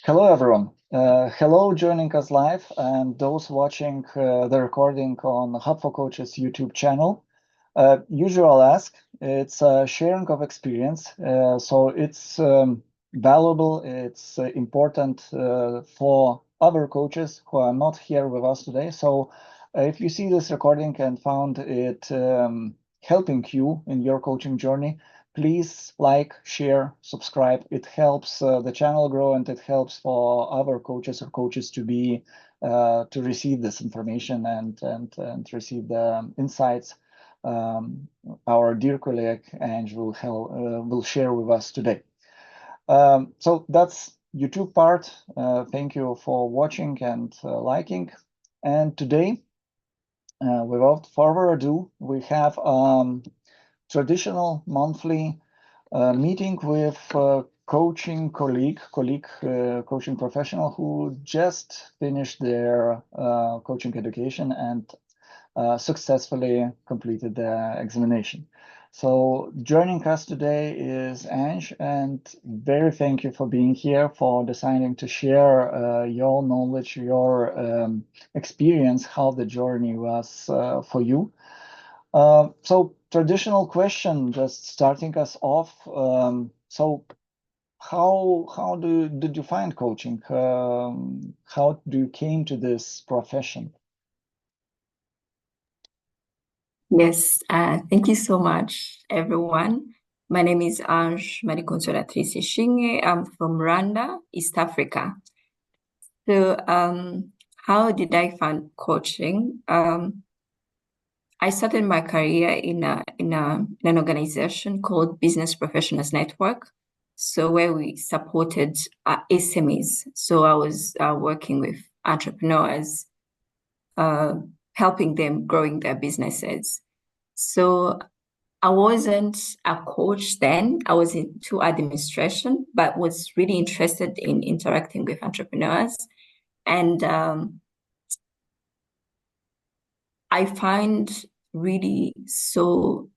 Hello, everyone. Hello, joining us live, and those watching the recording on Hub for Coaches YouTube channel. Usual ask, it's a sharing of experience, so it's valuable, it's important for other coaches who are not here with us today. So if you see this recording and found it helping you in your coaching journey, please like, share, subscribe. It helps the channel grow, and it helps for other coaches or coaches to be to receive this information and receive the insights our dear colleague Ange will share with us today. So that's YouTube part. Thank you for watching and liking. And today, without further ado, we have traditional monthly meeting with coaching coaching professional who just finished their coaching education and successfully completed the examination. So joining us today is Ange, and very thank you for being here, for deciding to share your knowledge, your experience, how the journey was for you. So traditional question, just starting us off. So how did you find coaching? How do you came to this profession? Yes, thank you so much, everyone. My name is Ange M.C Ishimwe. I'm from Rwanda, East Africa. So, how did I find coaching? I started my career in an organization called Business Professionals Network. So where we supported SMEs. So I was working with entrepreneurs, helping them growing their businesses. So I wasn't a coach then. I was into administration, but was really interested in interacting with entrepreneurs. And I find really so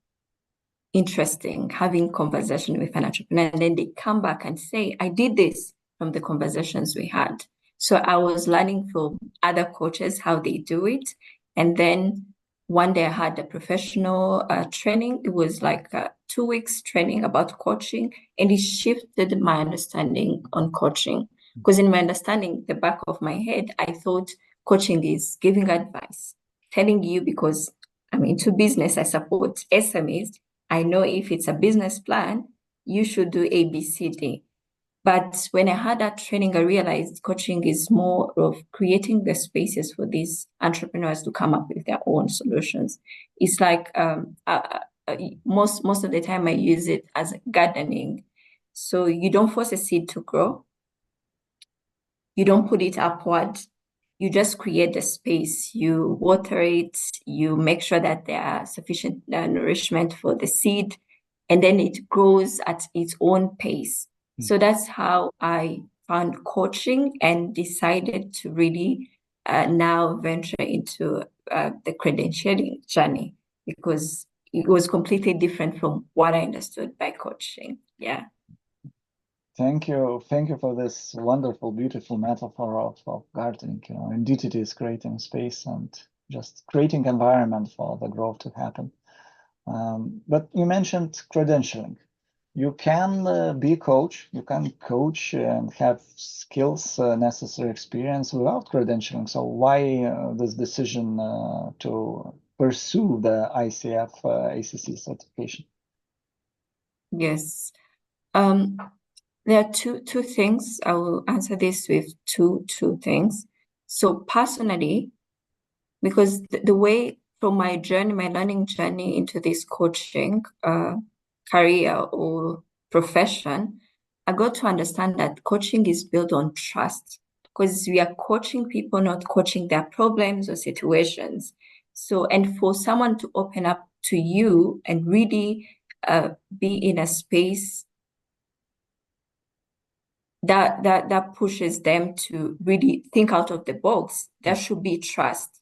interesting having conversation with an entrepreneur, and then they come back and say, I did this from the conversations we had. So I was learning from other coaches how they do it. And then one day I had a professional training. It was like 2 weeks training about coaching, and it shifted my understanding on coaching. Because in my understanding, the back of my head, I thought coaching is giving advice, telling you, because I'm into business, I support SMEs. I know if it's a business plan, you should do A, B, C, D. But when I had that training, I realized coaching is more of creating the spaces for these entrepreneurs to come up with their own solutions. It's like most of the time I use it as gardening. So you don't force a seed to grow. You don't put it upward. You just create the space. You water it. You make sure that there are sufficient nourishment for the seed, and then it grows at its own pace. So that's how I found coaching and decided to really now venture into the credentialing journey, because it was completely different from what I understood by coaching. Yeah. Thank you for this wonderful, beautiful metaphor of gardening. You know, indeed, it is creating space and just creating environment for the growth to happen. But you mentioned credentialing. You can be a coach, you can coach and have skills, necessary experience without credentialing. So why this decision to pursue the ICF ACC certification? Yes. There are two things. I will answer this with two things. So personally, because the way from my journey, my learning journey into this coaching career or profession, I got to understand that coaching is built on trust, because we are coaching people, not coaching their problems or situations. So, and for someone to open up to you and really be in a space that pushes them to really think out of the box, there should be trust.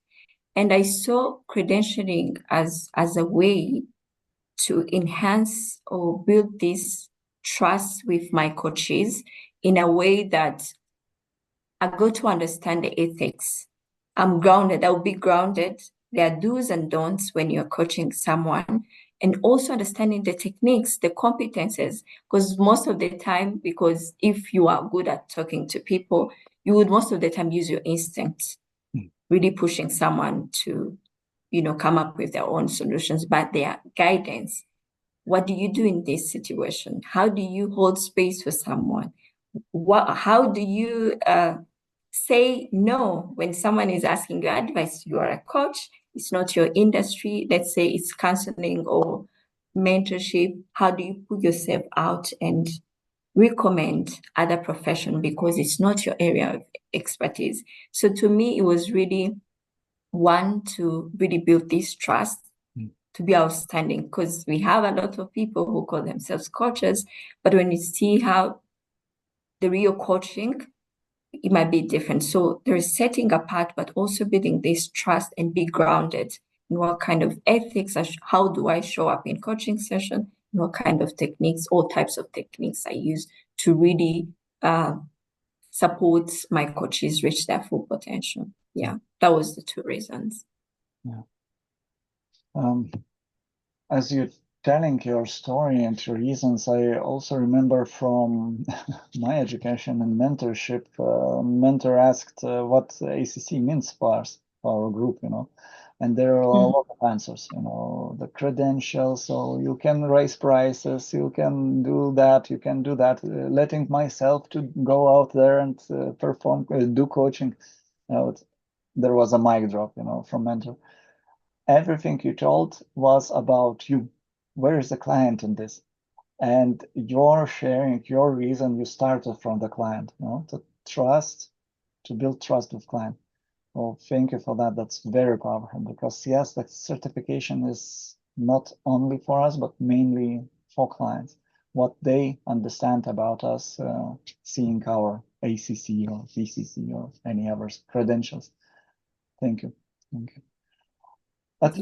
And I saw credentialing as a way to enhance or build this trust with my coaches in a way that I go to understand the ethics. I'm grounded. I'll be grounded. There are do's and don'ts when you're coaching someone, and also understanding the techniques, the competences. Because most of the time, because if you are good at talking to people, you would most of the time use your instincts, really pushing someone to, come up with their own solutions, but their guidance. What do you do in this situation? How do you hold space for someone? How do you say no when someone is asking you advice? You are a coach, it's not your industry. Let's say it's counseling or mentorship. How do you put yourself out and recommend other profession because it's not your area of expertise? So to me, it was really one to really build this trust to be outstanding, because we have a lot of people who call themselves coaches, but when you see how the real coaching, it might be different. So there is setting apart, but also building this trust and be grounded in what kind of ethics, how do I show up in coaching session, what kind of techniques, all types of techniques I use to really support my coaches reach their full potential. Yeah, that was the two reasons. Yeah. As you're telling your story and your reasons, I also remember from my education and mentorship, mentor asked what ACC means for us, for our group, and there are a lot of answers, the credentials, so you can raise prices, you can do that, letting myself to go out there and perform, do coaching. There was a mic drop, from mentor. Everything you told was about you. Where is the client in this? And you're sharing your reason you started from the client, to build trust with client. Well, thank you for that. That's very powerful because yes, the certification is not only for us, but mainly for clients. What they understand about us, seeing our ACC or VCC or any other credentials. Thank you. Thank you. But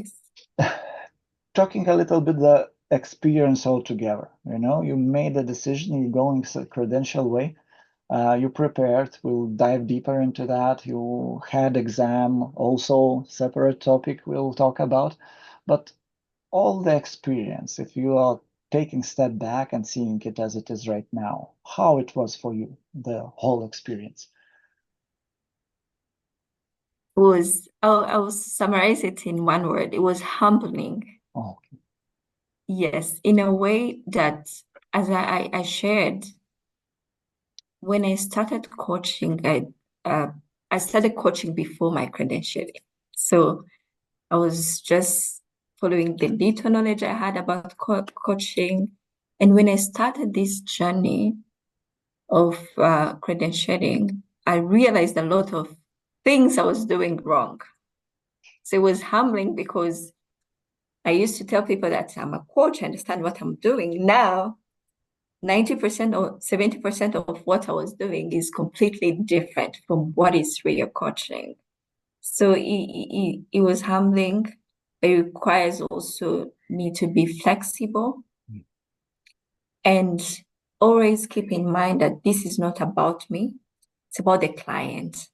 talking a little bit the experience altogether, you made a decision, you're going a credential way, you prepared, we'll dive deeper into that. You had exam, also separate topic we'll talk about, but all the experience, if you are taking step back and seeing it as it is right now, how it was for you, the whole experience. I will summarize it in one word. It was humbling. Oh, okay. Yes, in a way that, as I shared, when I started coaching, I started coaching before my credentialing. So I was just following the little knowledge I had about coaching. And when I started this journey of credentialing, I realized a lot of things I was doing wrong. So it was humbling because I used to tell people that I'm a coach, I understand what I'm doing. Now, 90% or 70% of what I was doing is completely different from what is real coaching. So it was humbling. It requires also me to be flexible and always keep in mind that this is not about me. It's about the client.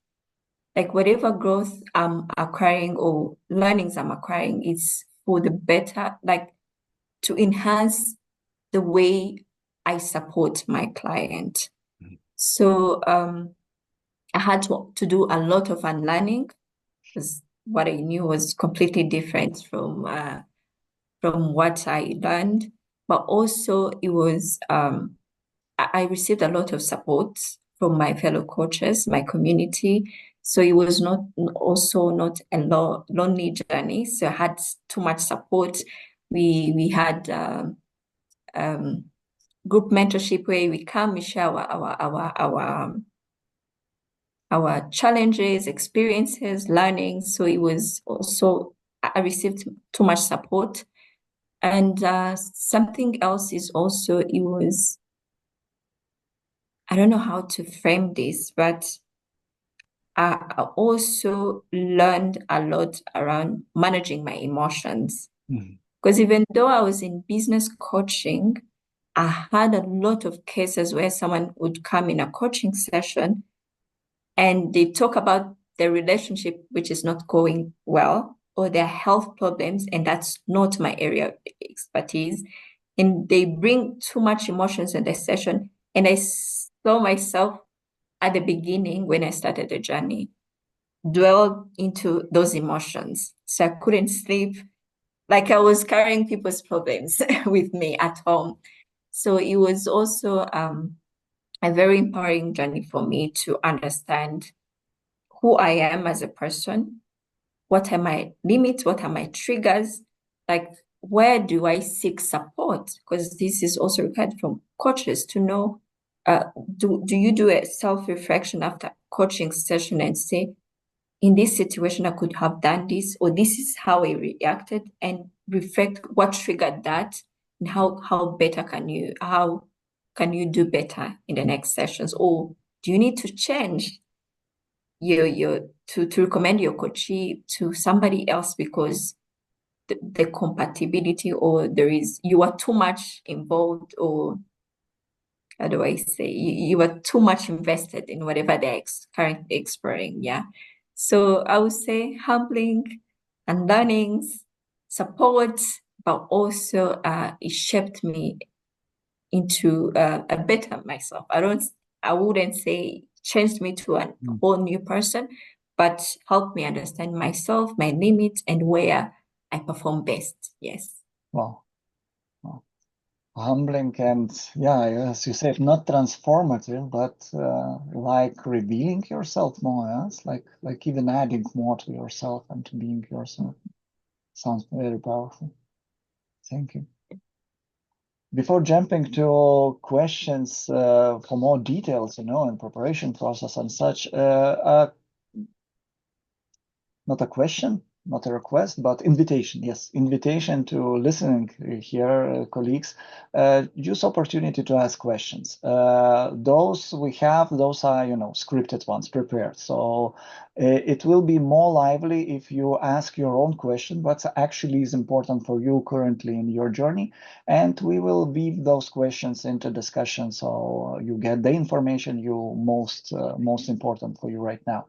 Like whatever growth I'm acquiring or learnings I'm acquiring is for the better, like to enhance the way I support my client. So I had to do a lot of unlearning because what I knew was completely different from what I learned. But also it was I received a lot of support from my fellow coaches, my community. So it was not a lonely journey. So I had too much support. We had group mentorship where we come, we share our challenges, experiences, learning. So it was also, I received too much support. And something else is also, it was, I don't know how to frame this, but I also learned a lot around managing my emotions. Because even though I was in business coaching, I had a lot of cases where someone would come in a coaching session and they talk about their relationship which is not going well, or their health problems, and that's not my area of expertise. And they bring too much emotions in the session. And I saw myself at the beginning when I started the journey dwell into those emotions. So I couldn't sleep, like I was carrying people's problems with me at home. So it was also a very empowering journey for me to understand who I am as a person, what are my limits, what are my triggers, like where do I seek support? Because this is also required from coaches to know, do you do a self-reflection after coaching session and say, in this situation, I could have done this, or this is how I reacted, and reflect what triggered that, and how can you do better in the next sessions, or do you need to change your to recommend your coachee to somebody else because the compatibility, or you are too much involved, or how do I say, you are too much invested in whatever they're currently exploring. Yeah. So I would say humbling and learnings, support, but also it shaped me into a better myself. I wouldn't say changed me to a whole new person, but helped me understand myself, my limits, and where I perform best. Yes. Wow. Wow. Humbling and, yeah, as you said, not transformative, but like revealing yourself more. Yes? Like even adding more to yourself and to being yourself. Sounds very powerful. Thank you. Before jumping to questions for more details, in preparation process and such, not a question, not a request, but invitation. Yes, invitation to listening here, colleagues. Use opportunity to ask questions. Those we have, those are, scripted ones, prepared. So it will be more lively if you ask your own question, what actually is important for you currently in your journey. And we will weave those questions into discussion so you get the information you most important for you right now.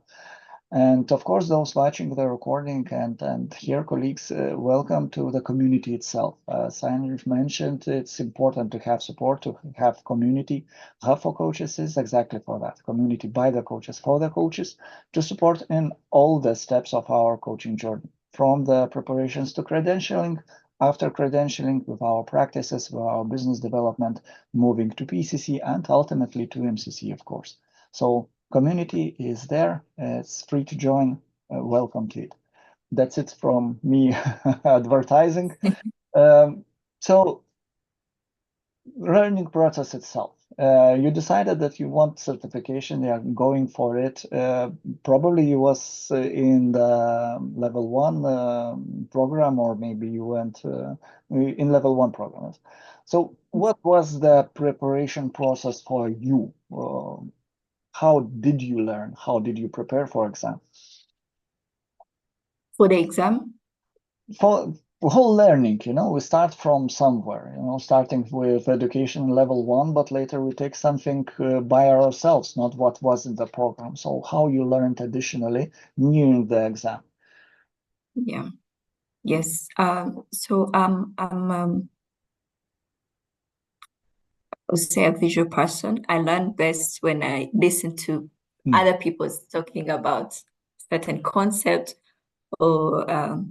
And of course, those watching the recording and here, colleagues, welcome to the community itself. As Ange mentioned, it's important to have support, to have community. Hub for Coaches is exactly for that, community by the coaches, for the coaches, to support in all the steps of our coaching journey, from the preparations to credentialing, after credentialing, with our practices, with our business development, moving to PCC, and ultimately to MCC, of course. So community is there. It's free to join. Welcome to it. That's it from me advertising. So learning process itself. You decided that you want certification, you are going for it. Probably you was in the level 1 program, or maybe you went in level 1 program. So what was the preparation process for you? How did you learn? How did you prepare for exam? For the exam? For whole learning, we start from somewhere, starting with education level 1, but later we take something by ourselves, not what was in the program. So how you learned additionally during the exam? Yeah. Yes. So I'm I would say a visual person. I learn best when I listen to other people talking about certain concept or a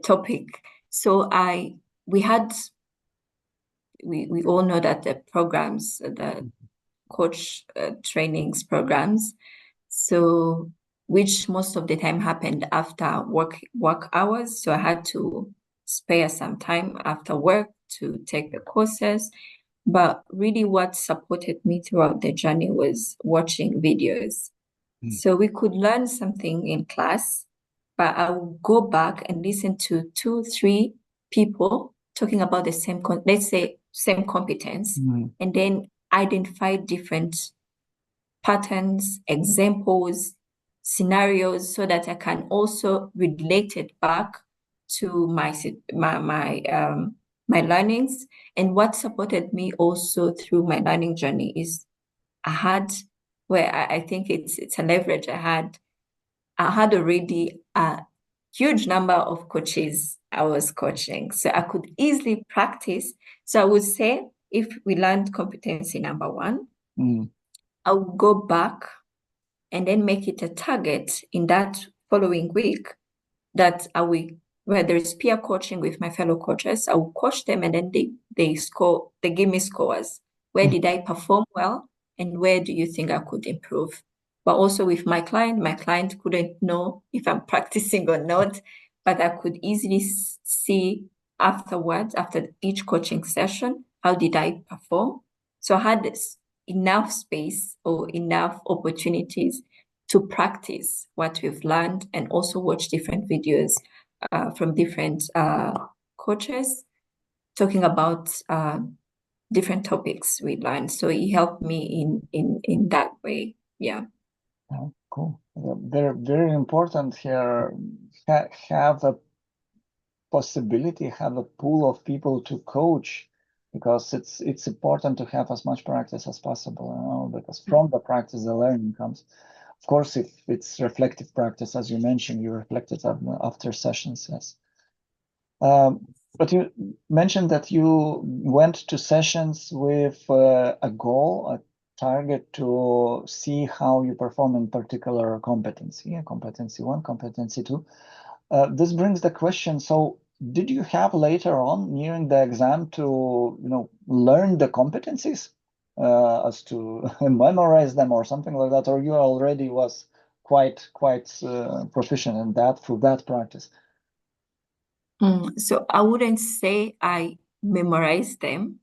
topic. So we all know that the programs, the coach trainings programs, so which most of the time happened after work hours. So I had to spare some time after work to take the courses. But really what supported me throughout the journey was watching videos. So we could learn something in class, but I would go back and listen to 2, 3 people talking about the same, let's say, same competence, and then identify different patterns, examples, scenarios, so that I can also relate it back to my learnings. And what supported me also through my learning journey is I had where I think it's a leverage I had. I had already a huge number of coaches I was coaching, so I could easily practice. So I would say if we learned competency number one, I would go back and then make it a target in that following week that I will, where there is peer coaching with my fellow coaches, I will coach them and then they score, they give me scores. Where did I perform well and where do you think I could improve? But also with my client couldn't know if I'm practicing or not, but I could easily see afterwards, after each coaching session, how did I perform? So I had this enough space or enough opportunities to practice what we've learned and also watch different videos from different coaches talking about different topics we learned. So it helped me in that way. Yeah. Oh, cool. Very, very important here. Have a possibility, have a pool of people to coach, because it's important to have as much practice as possible, you know, because from the practice the learning comes. Of course, if it's reflective practice, as you mentioned, you reflect it after sessions, yes. But you mentioned that you went to sessions with a goal, a target to see how you perform in particular competency, competency one, competency two. This brings the question, so did you have later on nearing the exam to, you know, learn the competencies as to memorize them or something like that, or you already was quite proficient in that through that practice? So I wouldn't say I memorized them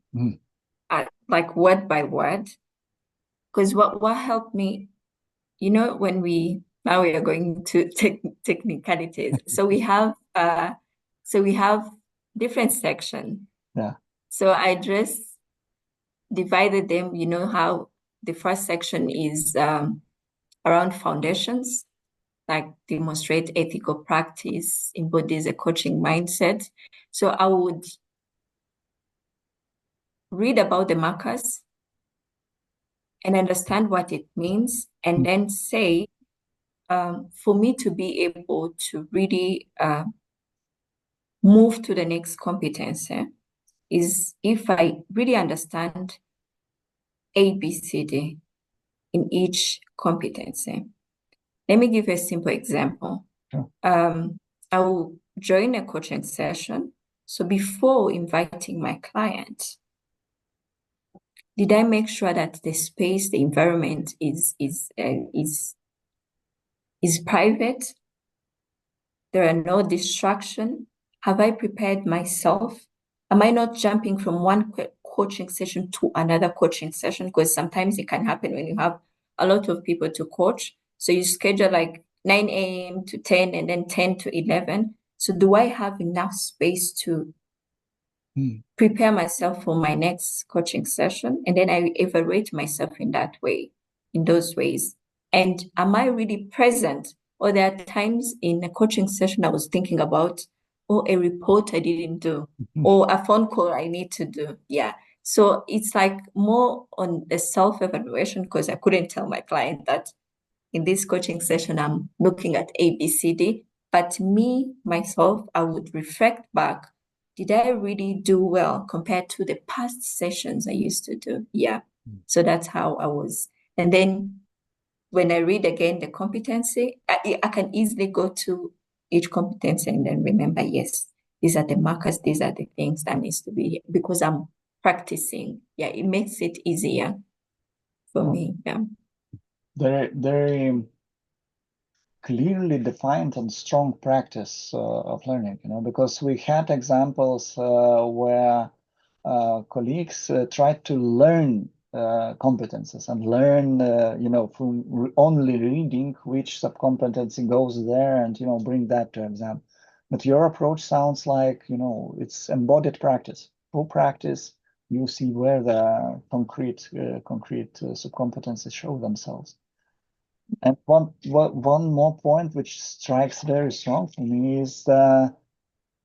like word by word, because what helped me, you know, when now we are going to technicalities. So we have different sections. Yeah. So I just divided them, you know, how the first section is around foundations, like demonstrate ethical practice, embodies a coaching mindset. So I would read about the markers and understand what it means, and then say, for me to be able to really move to the next competency is if I really understand A, B, C, D in each competency. Let me give a simple example. Sure. I will join a coaching session. So before inviting my client, did I make sure that the space, the environment is private? There are no distractions. Have I prepared myself? Am I not jumping from one coaching session to another coaching session? Because sometimes it can happen when you have a lot of people to coach. So you schedule like 9 a.m. to 10 and then 10 to 11. So do I have enough space to prepare myself for my next coaching session? And then I evaluate myself in that way, in those ways. And am I really present? Or there are times in a coaching session I was thinking about, or a report I didn't do, or a phone call I need to do. Yeah. So it's like more on the self-evaluation, because I couldn't tell my client that in this coaching session I'm looking at A, B, C, D. But me, myself, I would reflect back. Did I really do well compared to the past sessions I used to do? Yeah. So that's how I was. And then when I read again the competency, I can easily go to each competency and then remember, yes, these are the markers, these are the things that needs to be here, because I'm practicing. Yeah, it makes it easier for me. Yeah. Very clearly defined and strong practice of learning, you know, because we had examples where colleagues tried to learn competences and learn, you know, from only reading which subcompetency goes there and, you know, bring that to exam. But your approach sounds like, you know, it's embodied practice. Through practice, you see where the concrete subcompetencies show themselves. And one more point which strikes very strong for me is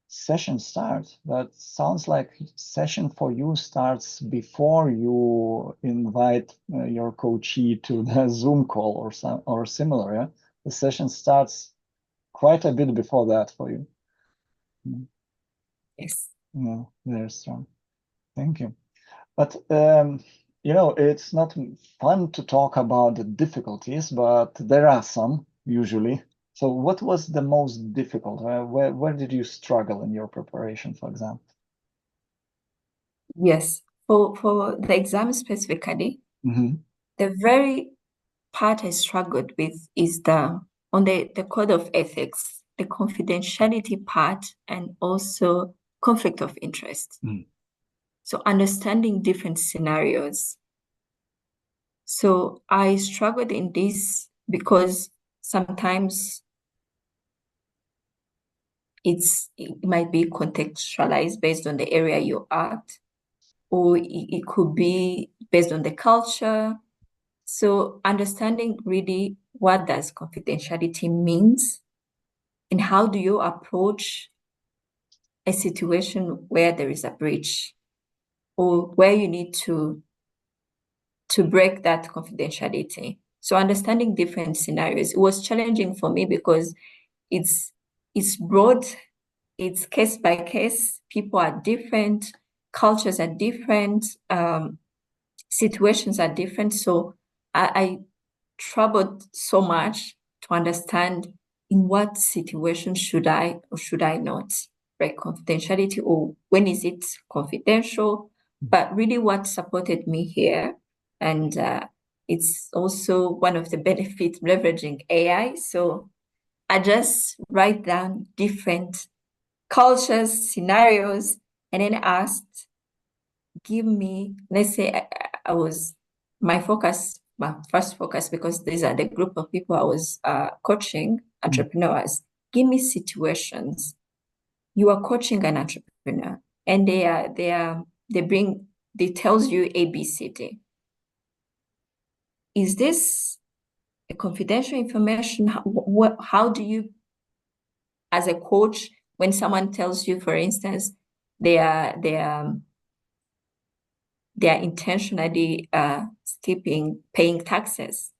session starts. That sounds like session for you starts before you invite your coachee to the Zoom call or similar. Yeah, the session starts quite a bit before that for you. Yes. Yeah, very strong. Thank you. But it's not fun to talk about the difficulties, but there are some usually. So what was the most difficult? Where did you struggle in your preparation, for example? Yes. For the exam specifically, the very part I struggled with is on the code of ethics, the confidentiality part, and also conflict of interest. So understanding different scenarios. So I struggled in this because sometimes it might be contextualized based on the area you're at, or it could be based on the culture. So understanding really what does confidentiality means and how do you approach a situation where there is a breach or where you need to break that confidentiality. So understanding different scenarios, it was challenging for me because it's broad, it's case by case, people are different, cultures are different, situations are different. So I troubled so much to understand in what situation should I or should I not break confidentiality, or when is it confidential? But really what supported me here, and it's also one of the benefits leveraging AI. So I just write down different cultures, scenarios, and then asked, give me, let's say I was, my first focus, because these are the group of people I was coaching, entrepreneurs. Give me situations. You are coaching an entrepreneur and they tells you A, B, C, D. Is this a confidential information? How do you, as a coach, when someone tells you, for instance, they are intentionally skipping paying taxes.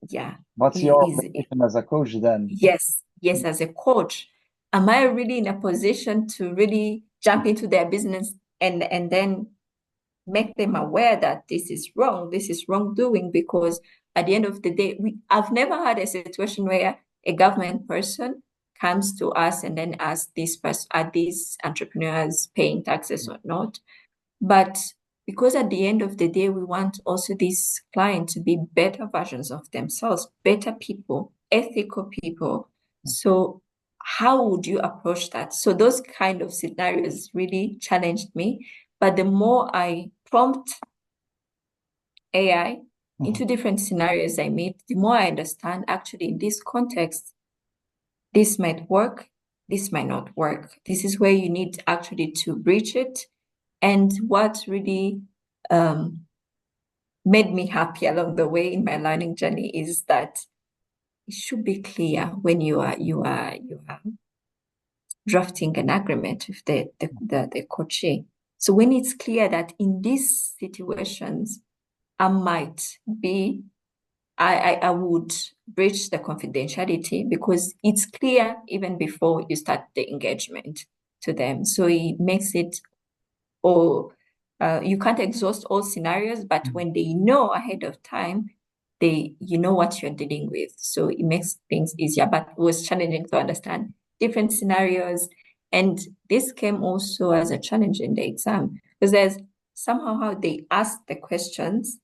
Yeah. What's your obligation as a coach then? Yes, as a coach. Am I really in a position to really jump into their business and then make them aware that this is wrongdoing? Because at the end of the day, I've never had a situation where a government person comes to us and then asks are these entrepreneurs paying taxes or not? But because at the end of the day, we want also these clients to be better versions of themselves, better people, ethical people. So how would you approach that? So those kind of scenarios really challenged me. But the more I prompt AI into different scenarios I meet, the more I understand actually in this context, this might work, this might not work. This is where you need actually to breach it. And what really made me happy along the way in my learning journey is that it should be clear when you are drafting an agreement with the coachee. So when it's clear that in these situations, I would breach the confidentiality because it's clear even before you start the engagement to them. So it makes it, or you can't exhaust all scenarios, but when they know ahead of time, you know what you're dealing with. So it makes things easier, but it was challenging to understand different scenarios. And this came also as a challenge in the exam because there's somehow how they ask the questions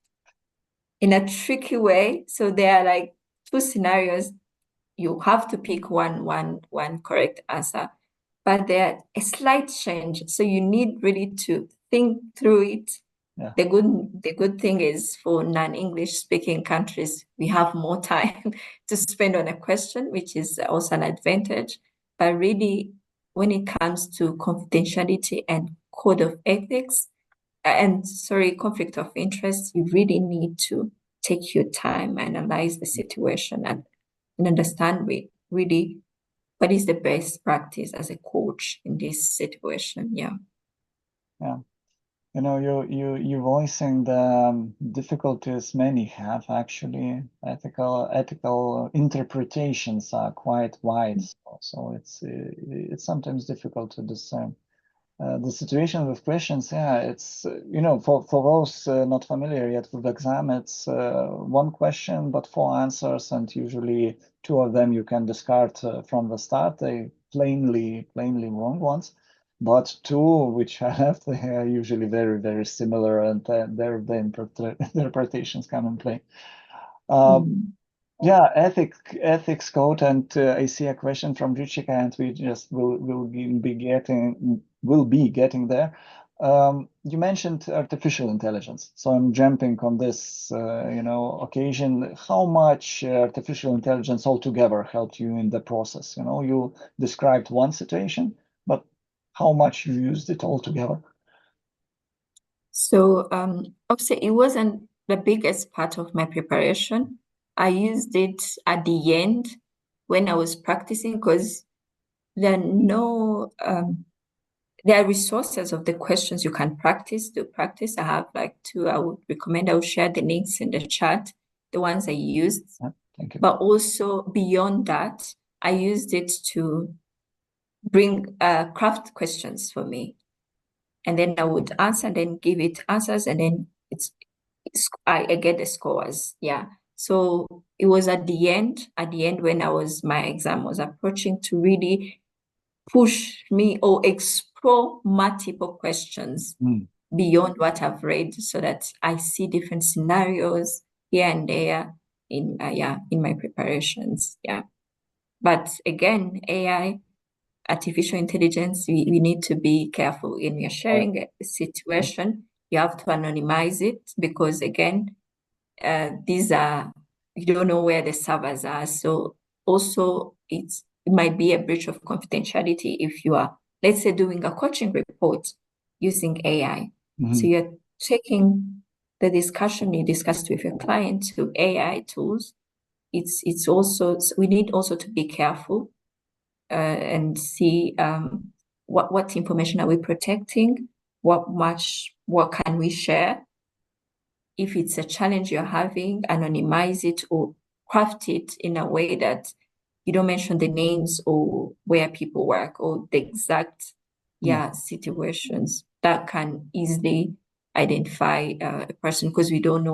in a tricky way. So there are like two scenarios. You have to pick one correct answer, but there a slight change. So you need really to think through it. Yeah. The good thing is for non-English speaking countries, we have more time to spend on a question, which is also an advantage. But really, when it comes to confidentiality and code of ethics, conflict of interest, you really need to take your time, analyze the situation, and understand really what is the best practice as a coach in this situation? Yeah. Yeah. You know, you voicing the difficulties many have actually. Ethical interpretations are quite wide, so it's sometimes difficult to discern. The situation with questions, yeah, it's you know, for those not familiar yet with the exam, it's one question but four answers, and usually two of them you can discard from the start. They plainly wrong ones. But two which I have, they are usually very similar, and there the interpretations come in play. Yeah, ethics code, and I see a question from Ruchika, and we just will be getting there. You mentioned artificial intelligence, so I'm jumping on this you know, occasion. How much artificial intelligence altogether helped you in the process? You know, you described one situation, but how much you used it altogether? So obviously it wasn't the biggest part of my preparation. I used it at the end when I was practicing, because there are no there are resources of the questions you can practice. To practice, I have like two. I would recommend. I will share the links in the chat, the ones I used. Yeah, thank you. But also beyond that, I used it to bring craft questions for me, and then I would answer, and then give it answers, and then I get the scores. Yeah. So it was at the end when my exam was approaching, to really push me or explore multiple questions beyond what I've read, so that I see different scenarios here and there in my preparations. Yeah. But again, AI, artificial intelligence, we need to be careful when you're sharing a situation. You have to anonymize it, because again, these are, you don't know where the servers are. So also it might be a breach of confidentiality if you are, let's say, doing a coaching report using AI. So you're taking the discussion you discussed with your client to AI tools. It's also, we need also to be careful and see what information are we protecting, what can we share. If it's a challenge you're having, anonymize it or craft it in a way that you don't mention the names or where people work or the exact situations that can easily identify a person, because we don't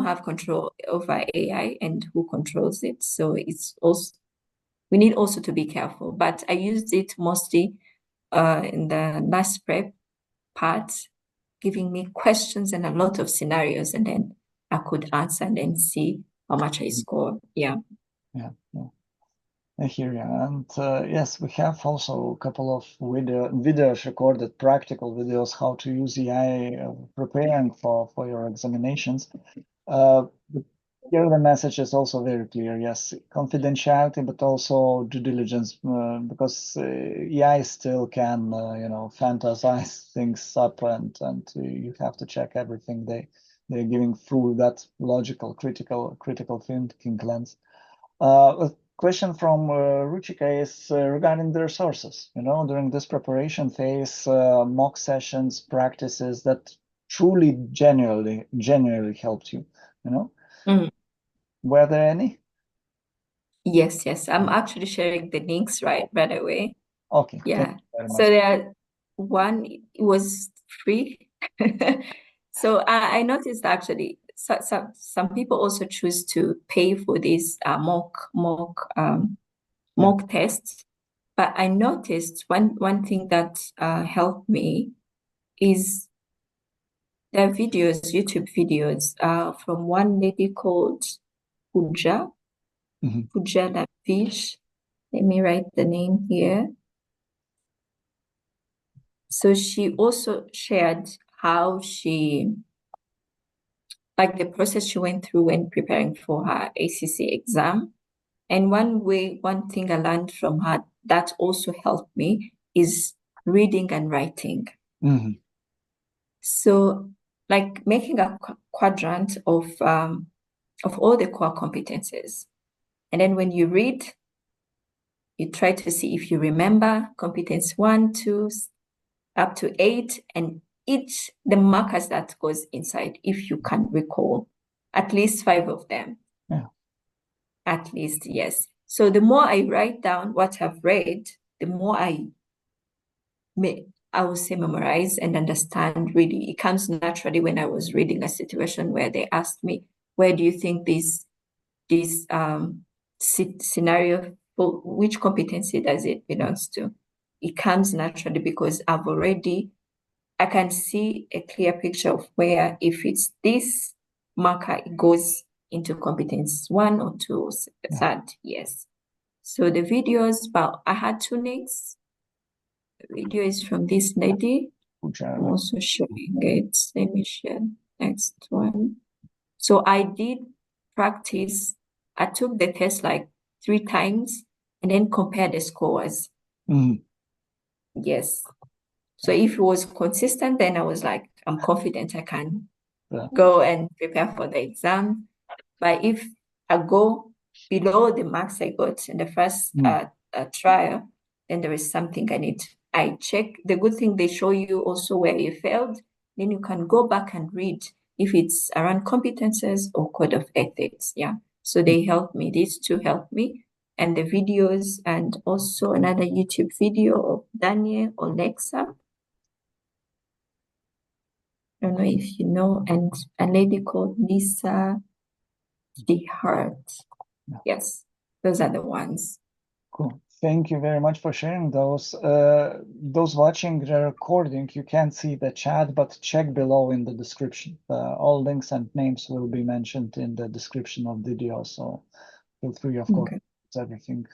have control over AI and who controls it. So it's also, we need also to be careful. But I used it mostly in the last prep part, giving me questions and a lot of scenarios, and then I could answer and then see how much I score. Yeah. Yeah. I hear you. And yes, we have also a couple of videos recorded, practical videos, how to use AI preparing for your examinations. Here the message is also very clear. Yes, confidentiality, but also due diligence, because AI still can, you know, fantasize things up, and you have to check everything they're giving through that logical, critical thinking lens. A question from Ruchika is regarding the resources. You know, during this preparation phase, mock sessions, practices that truly, genuinely helped you. You know. Were there any? Yes. I'm actually sharing the links right away. Okay. Yeah. Thank you very much. So there, one, it was free. So I noticed actually some people also choose to pay for these mock tests. But I noticed one thing that helped me is there are videos, YouTube videos from one lady called Pooja Lavish. Let me write the name here. So she also shared how the process she went through when preparing for her ACC exam. And one thing I learned from her that also helped me is reading and writing. So like making a quadrant of all the core competencies. And then when you read, you try to see if you remember competence 1, 2, up to 8, and the markers that goes inside, if you can recall, at least 5 of them. Yeah. At least, yes. So the more I write down what I've read, the more I would say memorize and understand. Really, it comes naturally when I was reading a situation where they asked me, where do you think this scenario, which competency does it belongs to? It comes naturally because I can see a clear picture of where, if it's this marker, it goes into competence 1 or 2 or 3, yes. So the videos, but I had 2 next. The video is from this lady. I'm also showing it. Let me share next one. So I did practice. I took the test like 3 times and then compared the scores. Yes. So if it was consistent, then I was like, I'm confident I can go and prepare for the exam. But if I go below the marks I got in the first trial, then there is something I check. The good thing, they show you also where you failed. Then you can go back and read if it's around competences or code of ethics. Yeah. So they helped me. These 2 helped me. And the videos, and also another YouTube video of Daniel or Lexa. I don't know if you know, and a lady called Lisa the Heart. Yes, those are the ones. Cool. Thank you very much for sharing those. Those watching the recording, you can't see the chat, but check below in the description. All links and names will be mentioned in the description of the video. So feel free, of course, everything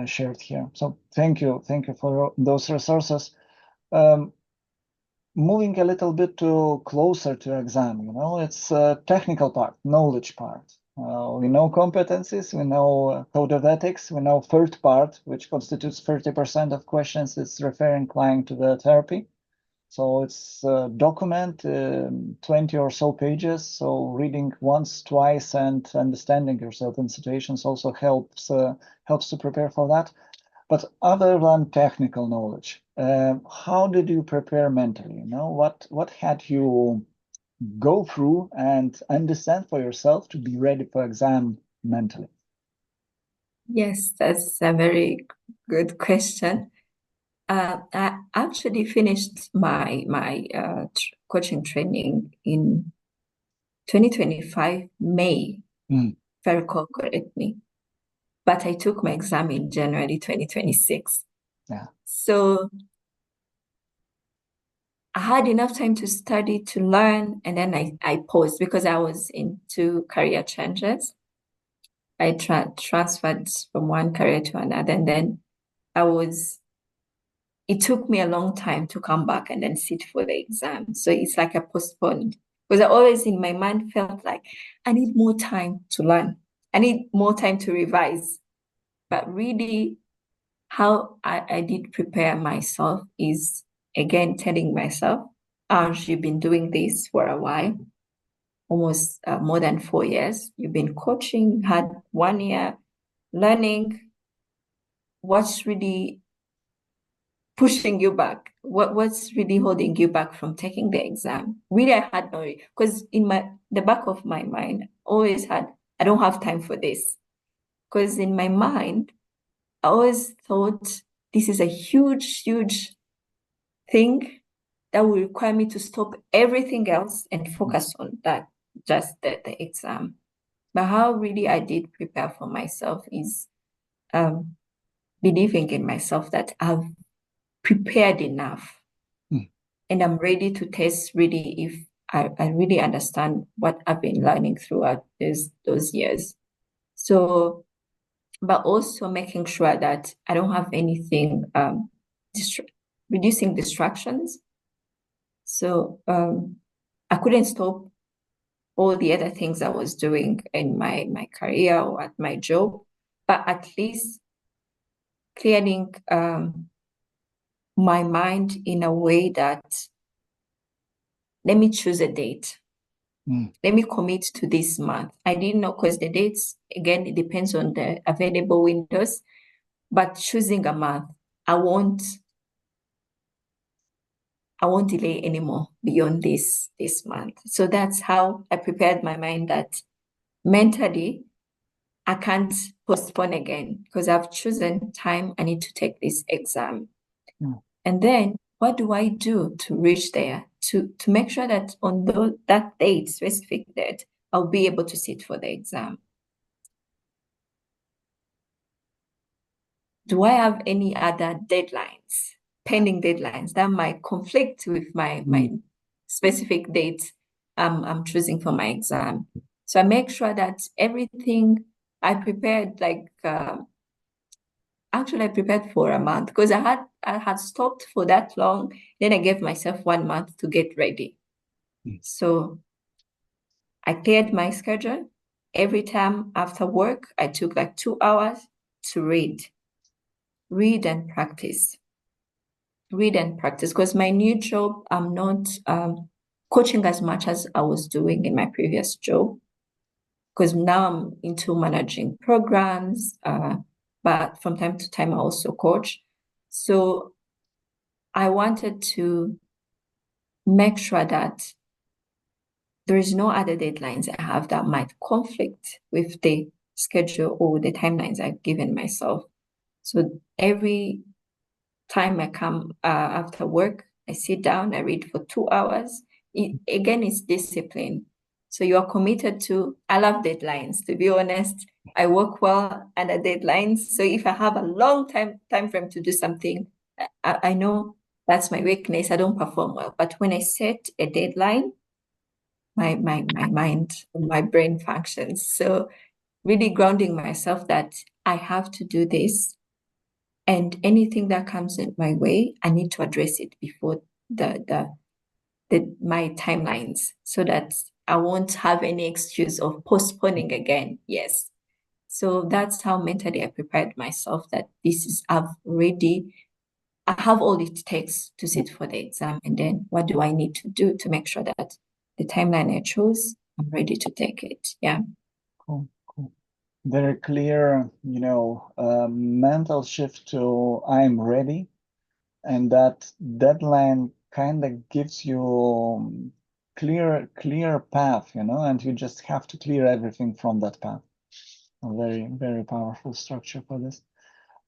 shared here. So thank you for those resources. Moving a little bit closer to exam, it's a technical part, knowledge part. We know competencies, we know code of ethics, we know third part, which constitutes 30% of questions. It's referring client to the therapy. So it's a document, 20 or so pages. So reading once, twice, and understanding yourself in situations also helps to prepare for that. But other than technical knowledge, how did you prepare mentally? What had you go through and understand for yourself to be ready for exam mentally? Yes, that's a very good question. I actually finished my coaching training in 2025 May, if I recall correctly. But I took my exam in January 2026. Yeah. So I had enough time to study, to learn, and then I paused because I was into career changes. I transferred from one career to another, and then it took me a long time to come back and then sit for the exam. So it's like I postponed, because I always in my mind felt like I need more time to learn. I need more time to revise. But really, how I did prepare myself is, again, telling myself, Ange, you've been doing this for a while, almost more than 4 years. You've been coaching, had 1 year learning. What's really pushing you back? What's really holding you back from taking the exam? Really, I had no, because in the back of my mind, always had, I don't have time for this. Because in my mind, I always thought this is a huge, huge thing that will require me to stop everything else and focus on that, just the exam. But how really I did prepare for myself is believing in myself that I've prepared enough and I'm ready to test really if I really understand what I've been learning throughout those years. So, but also making sure that I don't have anything, reducing distractions. So I couldn't stop all the other things I was doing in my career or at my job, but at least clearing my mind in a way that, let me choose a date. Let me commit to this month. I didn't know, because the dates, again, it depends on the available windows. but choosing a month, I won't delay anymore beyond this month. So that's how I prepared my mind that mentally I can't postpone again because I've chosen time. I need to take this exam. And then what do I do to reach there to make sure that on that date, specific date, I'll be able to sit for the exam? Do I have any other deadlines, pending deadlines that might conflict with my specific date I'm choosing for my exam? So I make sure that everything I prepared, actually I prepared for a month because I had stopped for that long. Then I gave myself 1 month to get ready. So I cleared my schedule. Every time after work, I took like 2 hours to read and practice. Read and practice because my new job, I'm not coaching as much as I was doing in my previous job because now I'm into managing programs, but from time to time I also coach. So I wanted to make sure that there is no other deadlines I have that might conflict with the schedule or the timelines I've given myself. So every time I come after work, I sit down, I read for 2 hours. Again, it's discipline. So you are committed to, I love deadlines, to be honest. I work well under deadlines. So if I have a long time frame to do something, I know that's my weakness. I don't perform well. But when I set a deadline, my mind, my brain functions. So really grounding myself that I have to do this. And anything that comes in my way, I need to address it before my timelines so that I won't have any excuse of postponing again. Yes. So that's how mentally I prepared myself that I have all it takes to sit for the exam. And then what do I need to do to make sure that the timeline I chose, I'm ready to take it? Yeah. Cool. Very clear, mental shift to I'm ready. And that deadline kind of gives you clear path, and you just have to clear everything from that path. A very, very powerful structure for this.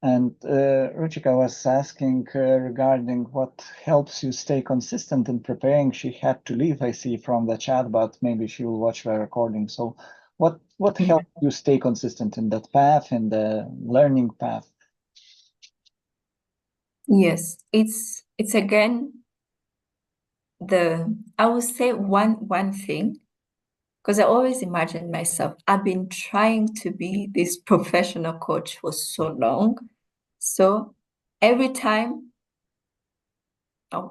And Ruchika was asking regarding what helps you stay consistent in preparing. She had to leave, I see from the chat, but maybe she will watch the recording. So what helps you stay consistent in that path, in the learning path? Yes, it's again I would say one thing, because I always imagine myself, I've been trying to be this professional coach for so long. So every time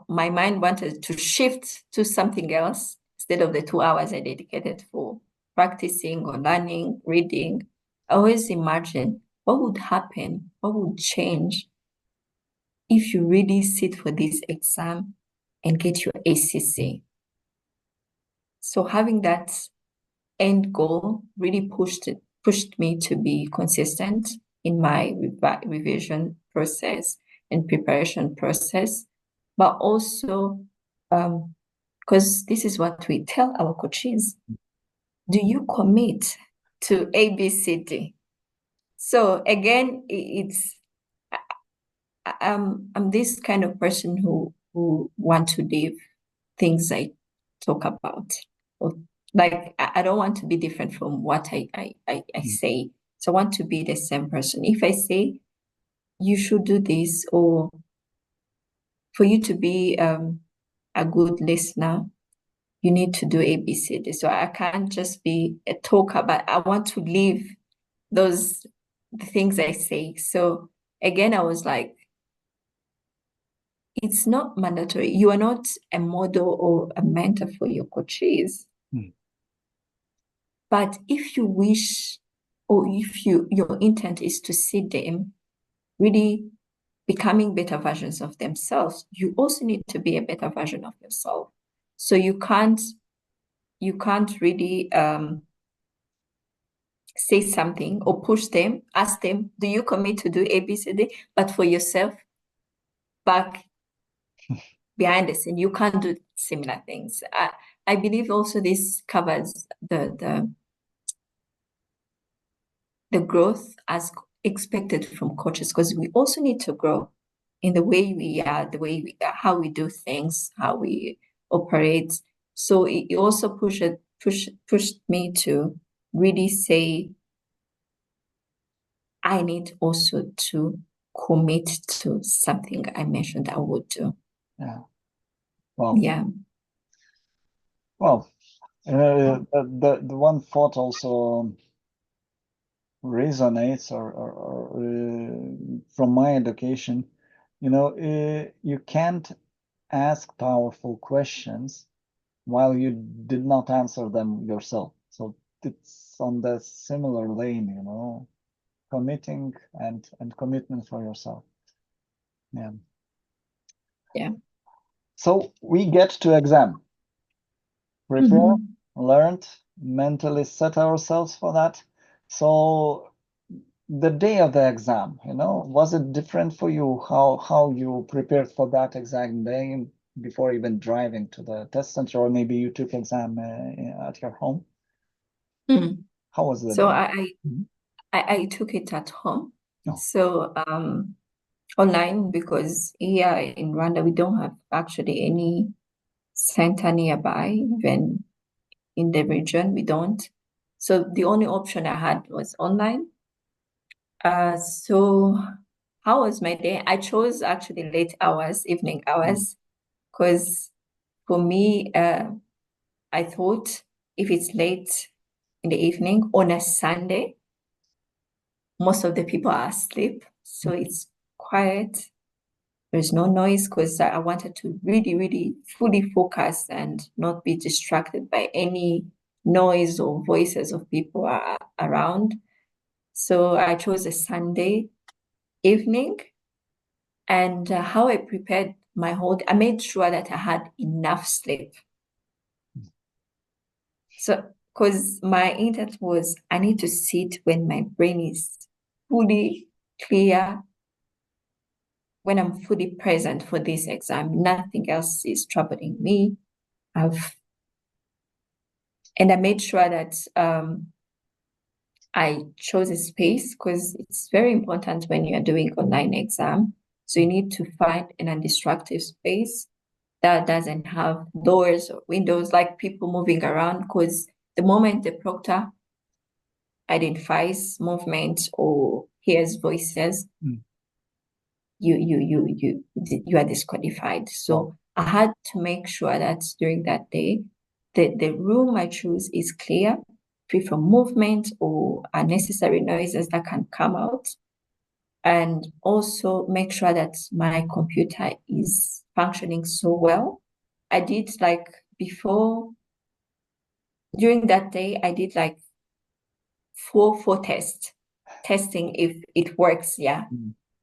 my mind wanted to shift to something else instead of the 2 hours I dedicated for practicing or learning, reading, I always imagine what would happen, what would change if you really sit for this exam and get your ACC. So having that end goal really pushed me to be consistent in my revision process and preparation process, but also because this is what we tell our coaches: do you commit to ABCD? So again, I'm this kind of person who want to live things I talk about. Like I don't want to be different from what I say. So I want to be the same person. If I say you should do this, or for you to be a good listener, you need to do ABCD. So I can't just be a talker, but I want to live the things I say. So again, I was like, it's not mandatory. You are not a model or a mentor for your coaches. But if you wish, or if your intent is to see them really becoming better versions of themselves, you also need to be a better version of yourself. So you can't really say something or push them, ask them, do you commit to do A, B, C, D? But for yourself, back behind the scene, you can't do similar things. I believe also this covers the growth as expected from coaches, because we also need to grow in the way we are, the way we are, how we do things, how we operate. So it also pushed me to really say, I need also to commit to something I mentioned I would do. Yeah. Well, Yeah. Well, the one thought also resonates or from my education, you can't ask powerful questions while you did not answer them yourself. So it's on the similar lane, committing and commitment for yourself. Yeah. Yeah. So we get to exam. Prepare, learned, mentally set ourselves for that. So the day of the exam, was it different for you? How you prepared for that exam day before even driving to the test center, or maybe you took exam at your home? How was the So day? I took it at home. Oh. So online, because here in Rwanda we don't have actually any center nearby, even in the region we don't. So the only option I had was online. So how was my day? I chose actually late hours, evening hours, because for me, I thought if it's late in the evening on a Sunday, most of the people are asleep. So it's quiet. There's no noise, because I wanted to really, really fully focus and not be distracted by any noise or voices of people around. So I chose a Sunday evening. And how I prepared my whole day, I made sure that I had enough sleep. So, because my intent was, I need to sit when my brain is fully clear, when I'm fully present for this exam. Nothing else is troubling me. And I made sure that I chose a space, because it's very important when you're doing online exam. So you need to find an undistracted space that doesn't have doors or windows, like people moving around, because the moment the proctor identifies movement or hears voices, you are disqualified. So I had to make sure that during that day, the room I choose is clear, free from movement or unnecessary noises that can come out. And also make sure that my computer is functioning so well. I did during that day, I did like four testing if it works. Yeah.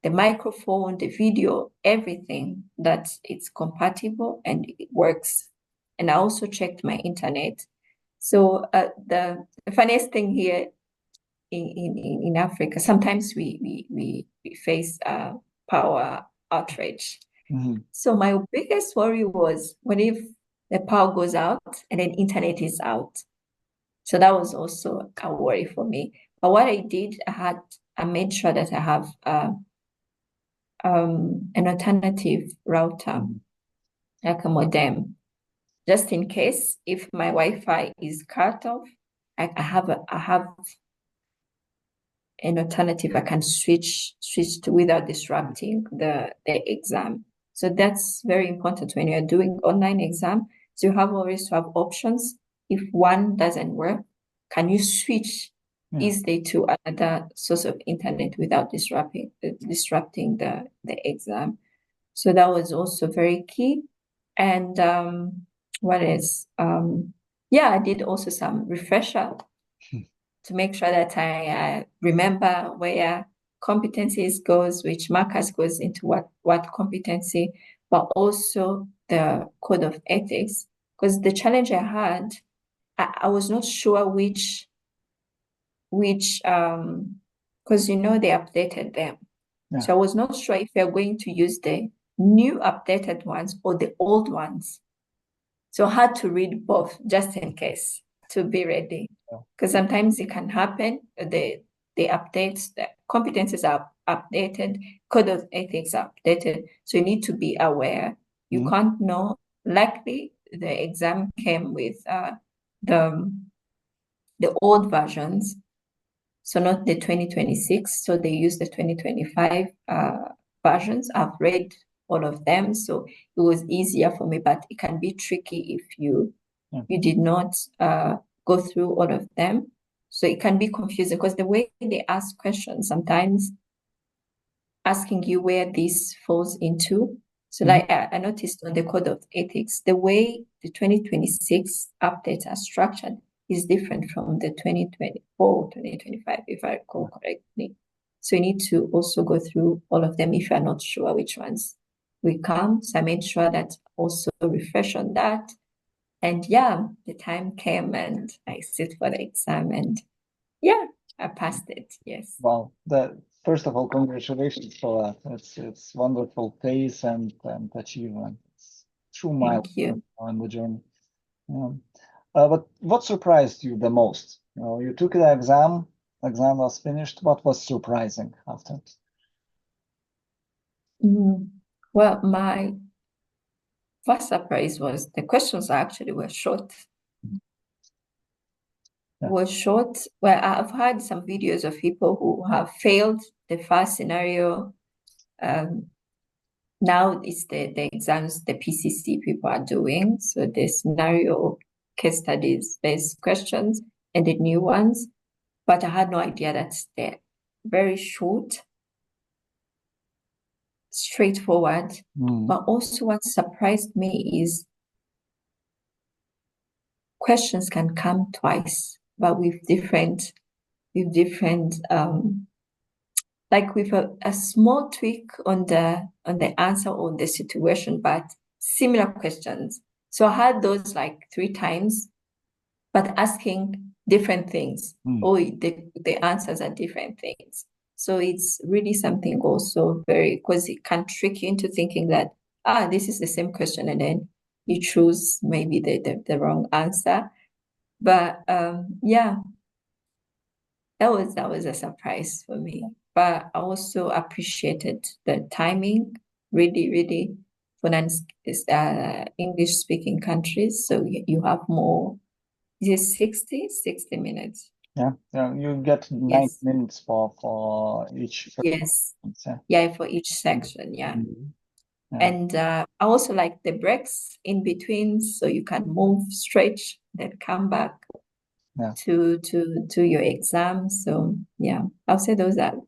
The microphone, the video, everything, that it's compatible and it works. And I also checked my internet. So the funniest thing here in Africa, sometimes we face power outrage. So my biggest worry was, what if the power goes out and then internet is out? So that was also a worry for me. But what I did, I made sure that I have an alternative router, like a modem, just in case if my Wi-Fi is cut off. I have an alternative I can switch to without disrupting the exam. So that's very important when you're doing online exam. So you have always to have options. If one doesn't work, can you switch easily to another source of internet without disrupting the exam? So that was also very key. And what is I did also some refresher to make sure that I remember where competencies goes, which markers goes into what competency, but also the code of ethics. Because the challenge I had, I was not sure which which because you know they updated them. Yeah. So I was not sure if you're going to use the new updated ones or the old ones. So I had to read both just in case to be ready. Because sometimes it can happen, the updates, the competencies are updated, code of ethics are updated. So you need to be aware. You can't know. Likely the exam came with the old versions, so not the 2026. So they use the 2025 versions. I've read all of them, so it was easier for me, but it can be tricky if you did not go through all of them. So it can be confusing because the way they ask questions, sometimes asking you where this falls into. So like I noticed on the code of ethics, the way the 2026 updates are structured is different from the 2024, 2025, if I recall correctly. So you need to also go through all of them if you're not sure which ones will come. So I made sure that also refresh on that. And yeah, the time came and I sit for the exam and yeah, I passed it. Yes. Wow. First of all, congratulations for that. It's wonderful pace and achievement. It's true milestone on the journey. But what surprised you the most? You took the exam was finished. What was surprising after? Well, my first surprise was the questions actually were short. Well, I've had some videos of people who have failed the first scenario. Now it's the exams the PCC people are doing. So the scenario case studies based questions and the new ones. But I had no idea that they're very short, straightforward. But also what surprised me is questions can come twice, but with different like with a small tweak on the answer or the situation, but similar questions. So I had those like 3 times, but asking different things. Or the answers are different things. So it's really something also because it can trick you into thinking that, this is the same question, and then you choose maybe the wrong answer. But yeah, that was a surprise for me. But I also appreciated the timing, really, really, for English speaking countries. So you have more. Is it 60 minutes? Yeah, you get 9 minutes for each. Yes. Yeah, for each section. Yeah. And I also like the breaks in between, so you can move, stretch, then come back to your exam. So yeah, I'll say those are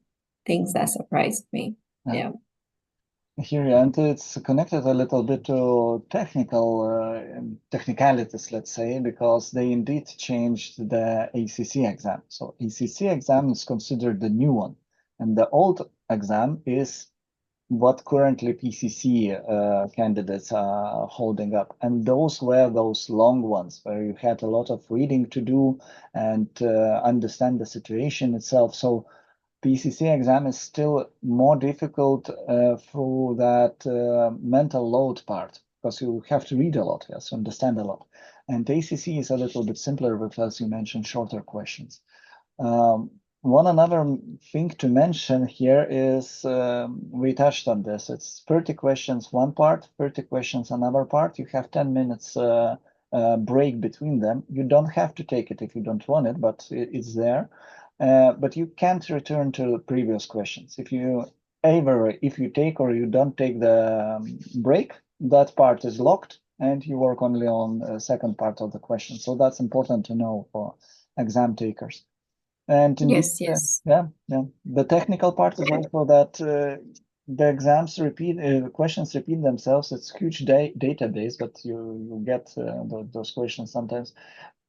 things that surprised me. Yeah. Here, and it's connected a little bit to technicalities, let's say, because they indeed changed the ACC exam. So ACC exam is considered the new one, and the old exam is what currently PCC candidates are holding up. And those were those long ones where you had a lot of reading to do and understand the situation itself. So PCC exam is still more difficult through that mental load part, because you have to read a lot, yes, understand a lot. And ACC is a little bit simpler with, as you mentioned, shorter questions. One another thing to mention here is, we touched on this, it's 30 questions one part, 30 questions another part. You have 10 minutes break between them. You don't have to take it if you don't want it, but it's there. But you can't return to previous questions. If you take or you don't take the break, that part is locked and you work only on the second part of the question. So that's important to know for exam takers. And indeed, the technical part is also that the exams questions repeat themselves. It's huge database, but you get those questions sometimes.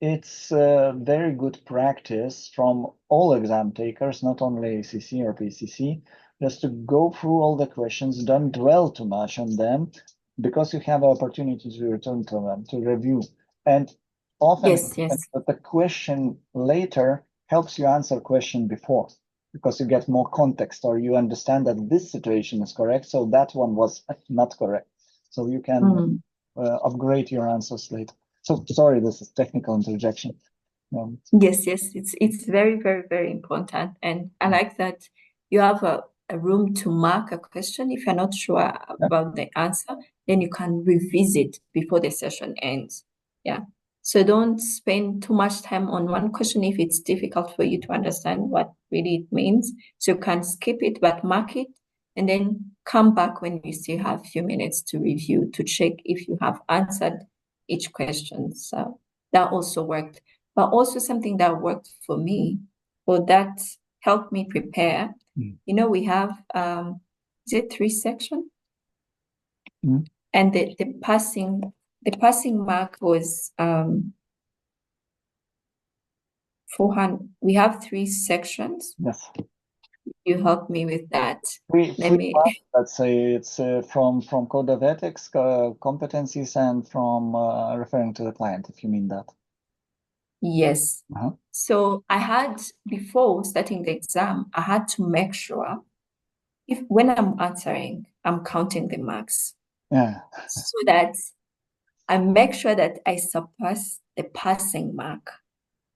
It's very good practice from all exam takers, not only ACC or PCC, just to go through all the questions. Don't dwell too much on them, because you have an opportunity to return to them, to review. And often that the question later helps you answer question before, because you get more context, or you understand that this situation is correct, so that one was not correct. So you can upgrade your answers later. So sorry, this is technical interjection. Yes, it's very, very, very important. And I like that you have a room to mark a question. If you're not sure about the answer, then you can revisit before the session ends. Yeah. So don't spend too much time on one question if it's difficult for you to understand what really it means. So you can skip it, but mark it, and then come back when you still have a few minutes to review, to check if you have answered each question. So that also worked. But also something that worked for me, or that helped me prepare. You know, we have is it 3 sections? And the passing mark was 400. We have 3 sections. Yes. You helped me with that. Let's say it's from code of ethics, competencies, and from referring to the client, if you mean that. Yes. So I had, before starting the exam, I had to make sure if when I'm answering, I'm counting the marks. Yeah. So that I make sure that I surpass the passing mark.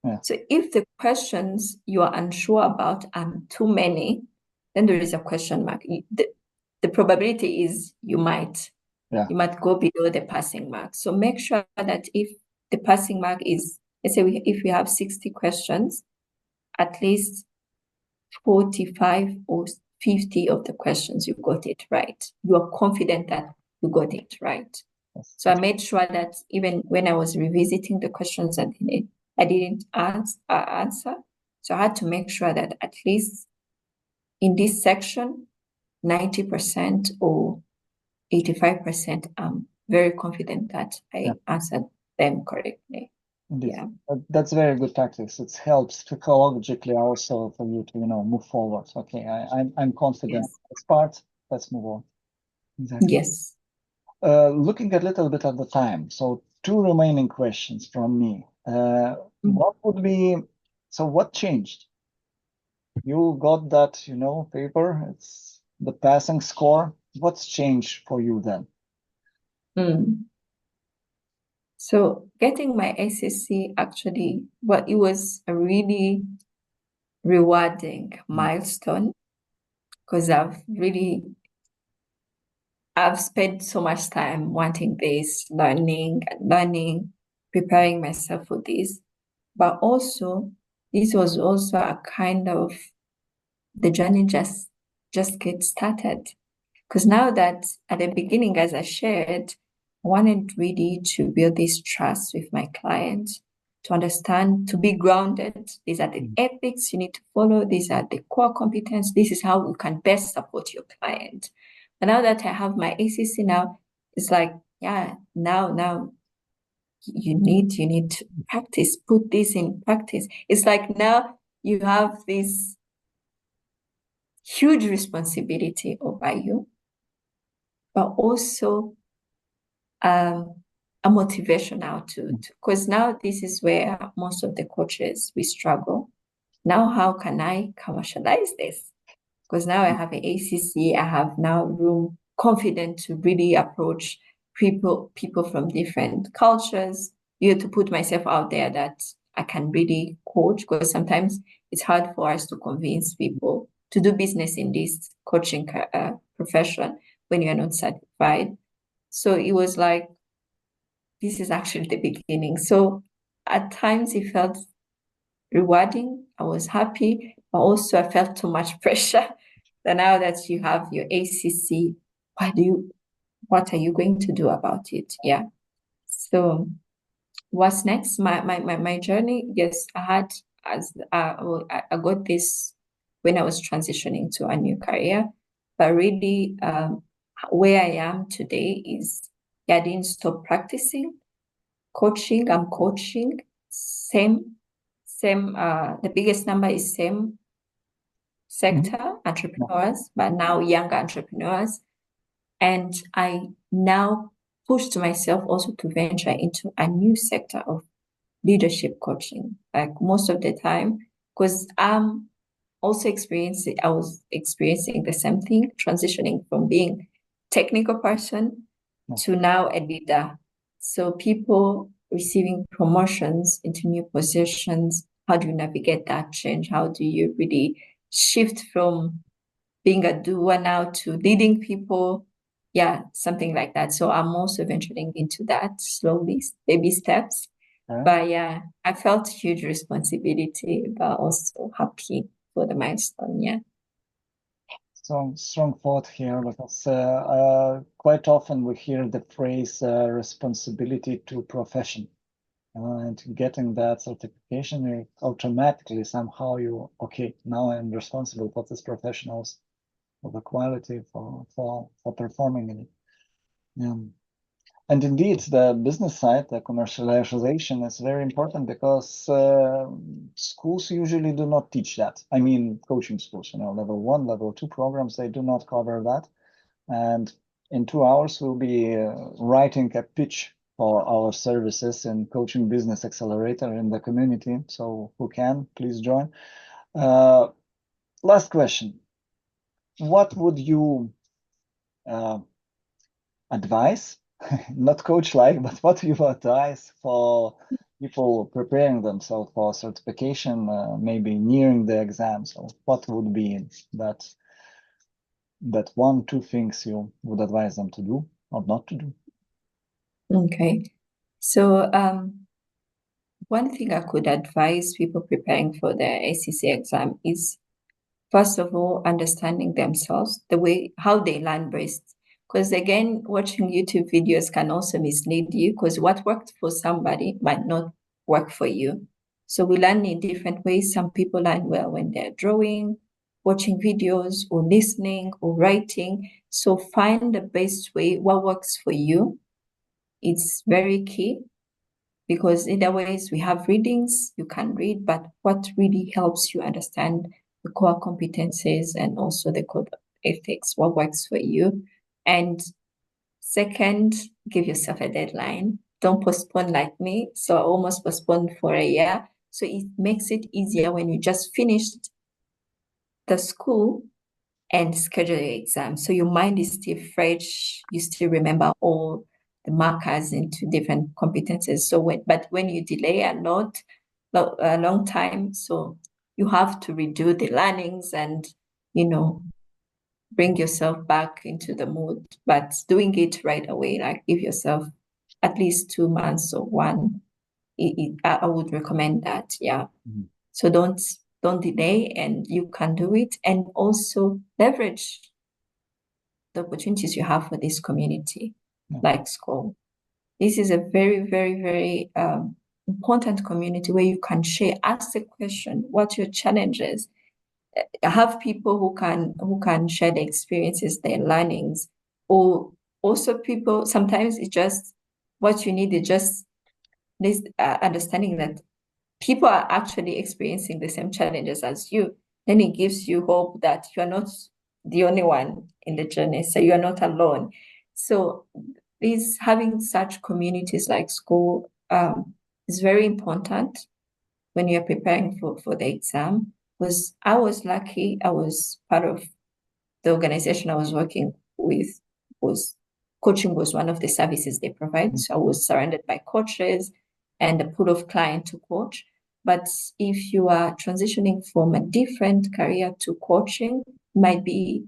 Yeah. So if the questions you are unsure about are too many, then there is a question mark. The probability is you might go below the passing mark. So make sure that if the passing mark is, let's say if we have 60 questions, at least 45 or 50 of the questions you got it right. You are confident that you got it right. So I made sure that even when I was revisiting the questions I didn't answer. So I had to make sure that at least in this section, 90% or 85%, I'm very confident that I answered them correctly. Indeed. Yeah. That's very good tactics. It helps psychologically also for you to, move forward. Okay, I'm confident in this part. Let's move on. Exactly. Yes. Looking a little bit at the time, so 2 remaining questions from me. What would be, so what changed? You got that, paper, it's the passing score. What's changed for you then? So getting my ACC actually, it was a really rewarding milestone, because I've spent so much time wanting this, learning, preparing myself for this. But also, this was also a kind of, the journey just gets started. Because now that at the beginning, as I shared, I wanted really to build this trust with my client, to understand, to be grounded. These are the ethics you need to follow. These are the core competence. This is how you can best support your client. But now that I have my ACC now, it's like, now you need to practice, put this in practice. It's like now you have this huge responsibility over you, but also a motivation now to because now this is where most of the coaches we struggle. Now, how can I commercialize this? Because now I have an ACC, I have now room, confident to really approach people from different cultures. You have to put myself out there that I can really coach, because sometimes it's hard for us to convince people to do business in this coaching profession when you're not certified. So it was like, this is actually the beginning. So at times it felt rewarding. I was happy, but also I felt too much pressure. That now that you have your ACC, what are you going to do about it? Yeah. So what's next? My journey. Yes, I got this when I was transitioning to a new career, but really, where I am today is, I didn't stop practicing coaching. I'm coaching same. The biggest number is same sector entrepreneurs, but now younger entrepreneurs. And I now pushed myself also to venture into a new sector of leadership coaching. Like most of the time, because I was experiencing the same thing, transitioning from being technical person to now a leader. So people receiving promotions into new positions, how do you navigate that change? How do you really shift from being a doer now to leading people? Yeah, something like that. So I'm also venturing into that slowly, baby steps. But yeah, I felt huge responsibility, but also happy for the milestone. Yeah. Strong thought here, because quite often we hear the phrase responsibility to profession. And getting that certification, automatically somehow okay, now I'm responsible for this professionals, for the quality, for performing in it. And indeed, the business side, the commercialization is very important, because schools usually do not teach that. I mean, coaching schools, level 1, level 2 programs, they do not cover that. And in 2 hours, we'll be writing a pitch for our services in Coaching Business Accelerator in the community. So who can, please join. Last question. What would you advise, not coach-like, but what you advise for people preparing themselves for certification, maybe nearing the exam? So what would be that 1, 2 things you would advise them to do or not to do? Okay. So one thing I could advise people preparing for the ACC exam is, first of all, understanding themselves, the way how they learn best. Because again, watching YouTube videos can also mislead you, because what worked for somebody might not work for you. So we learn in different ways. Some people learn well when they're drawing, watching videos, or listening, or writing. So find the best way, what works for you. It's very key, because either ways we have readings, you can read, but what really helps you understand the core competencies and also the code of ethics, what works for you. And second, give yourself a deadline. Don't postpone like me. So I almost postponed for a year. So it makes it easier when you just finished the school and schedule your exam. So your mind is still fresh. You still remember all the markers into different competencies. So when you delay a long time, so you have to redo the learnings and, bring yourself back into the mood. But doing it right away, like give yourself at least 2 months or one. I would recommend that. Yeah. Mm-hmm. So don't delay, and you can do it, and also leverage the opportunities you have for this community, like school. This is a very, very, very important community where you can share, ask the question, what your challenges. Have people who can share their experiences, their learnings, or also people. Sometimes it's just what you need is just this understanding that people are actually experiencing the same challenges as you. Then it gives you hope that you are not the only one in the journey, so you are not alone. So having such communities like school is very important when you're preparing for the exam. Because I was lucky, I was part of the organization I was working with. Was coaching was one of the services they provide. So I was surrounded by coaches and a pool of clients to coach. But if you are transitioning from a different career to coaching, it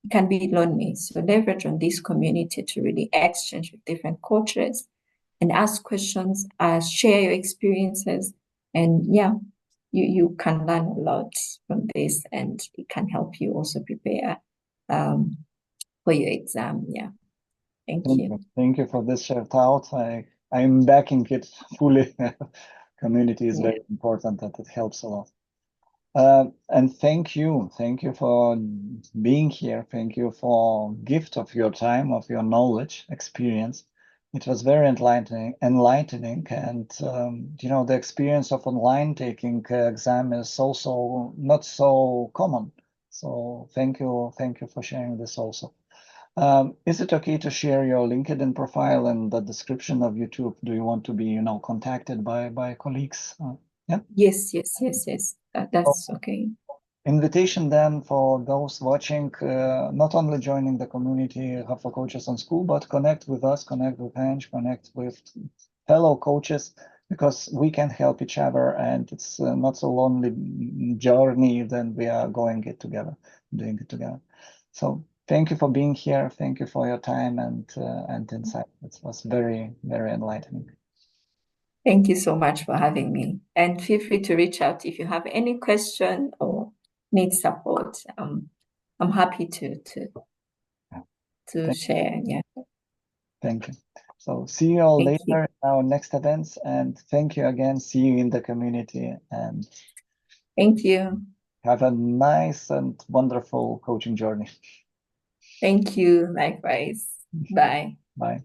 can be lonely. So leverage on this community to really exchange with different coaches and ask questions, share your experiences, and you can learn a lot from this, and it can help you also prepare for your exam. Yeah. Thank you. Thank you for this shout out. I'm backing it fully. Community is very important, that it helps a lot. And thank you for being here. Thank you for gift of your time, of your knowledge, experience. It was very enlightening, and the experience of online taking exam is also not so common. So thank you for sharing this also. Is it okay to share your LinkedIn profile and the description of YouTube? Do you want to be, contacted by colleagues? Yeah. Yes. That's okay. Invitation then for those watching, not only joining the community Hub for Coaches on School, but connect with us, connect with Ange, connect with fellow coaches, because we can help each other, and it's not so lonely journey. Then we are doing it together. So thank you for being here. Thank you for your time and insight. It was very, very enlightening. Thank you so much for having me. And feel free to reach out if you have any question or need support. I'm happy to share. Yeah. Thank you. So see you all Thank you. later in our next events, and thank you again. See you in the community, and Thank you. have a nice and wonderful coaching journey. Thank you. Likewise. Bye. Bye.